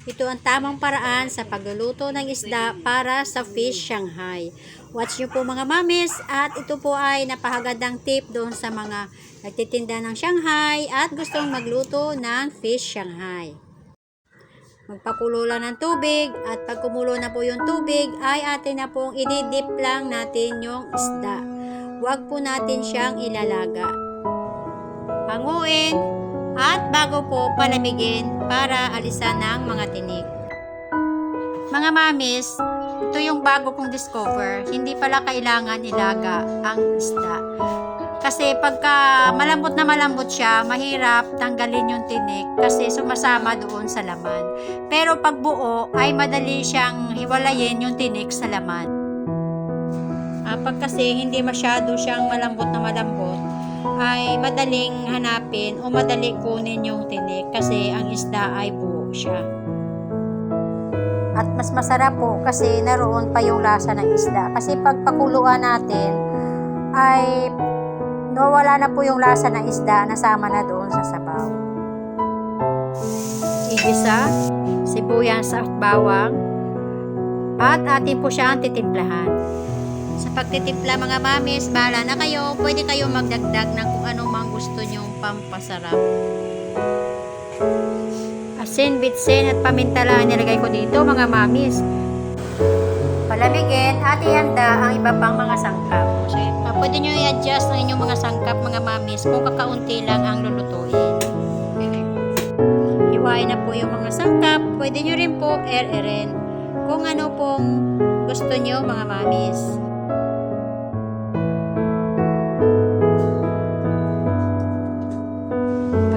Ito ang tamang paraan sa pagluluto ng isda para sa fish Shanghai. Watch nyo po mga mamis, at ito po ay napakagandang tip doon sa mga nagtitinda ng Shanghai at gustong magluto ng fish Shanghai. Magpakulo lang ng tubig, at pag kumulo na po yung tubig ay atin na pong ididip lang natin yung isda. Huwag po natin siyang ilalaga. Hanguin at bago po palamigin para alisan ng mga tinik. Mga mamis, ito yung bago kong discover. Hindi pala kailangan ilaga ang isda. Kasi pagka malambot na malambot siya, mahirap tanggalin yung tinik kasi sumasama doon sa laman. Pero pag buo, ay madali siyang hiwalayin yung tinik sa laman. Pag kasi hindi masyado siyang malambot na malambot, ay madaling hanapin o madali kunin yung tinik kasi ang isda ay buo siya. At mas masarap po kasi naroon pa yung lasa ng isda. Kasi pag pakuluan natin, ay nawala na po yung lasa ng isda, nasama na doon sa sabaw. Igisa, sibuyas at bawang, at atin po siya ang titimplahan. Sa pagtitimpla mga mamis, bahala na kayo. Pwede kayo magdagdag ng kung ano mang gusto nyong pampasarap. Asin, bitsin at paminta lang nilagay ko dito mga mamis. Palamigin at ihanda ang iba pang mga sangkap. So, pwede nyo i-adjust ang inyong mga sangkap mga mamis kung kakaunti lang ang lulutuin. Hiwain na po yung mga sangkap. Pwede nyo rin po air-airin kung ano pong gusto nyo mga mamis.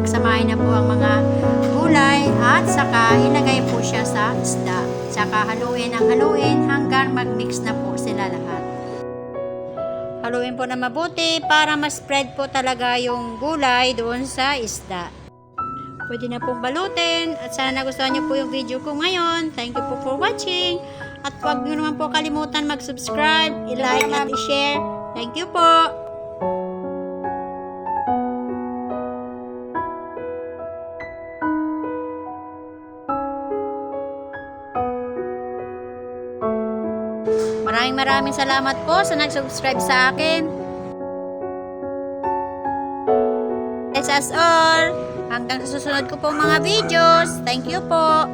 Pagsamahin na po ang mga gulay at saka ilagay po siya sa isda. Saka haluin ang haluin hanggang mag-mix na po sila lahat. Haluin po na mabuti para ma-spread po talaga yung gulay doon sa isda. Pwede na pong balutin at sana nagustuhan nyo po yung video ko ngayon. Thank you po for watching. At huwag nyo naman po kalimutan mag-subscribe, i-like at i-share. Thank you po. Maraming salamat po sa nag-subscribe sa akin. That's all. Hanggang sa susunod ko po mga videos. Thank you po.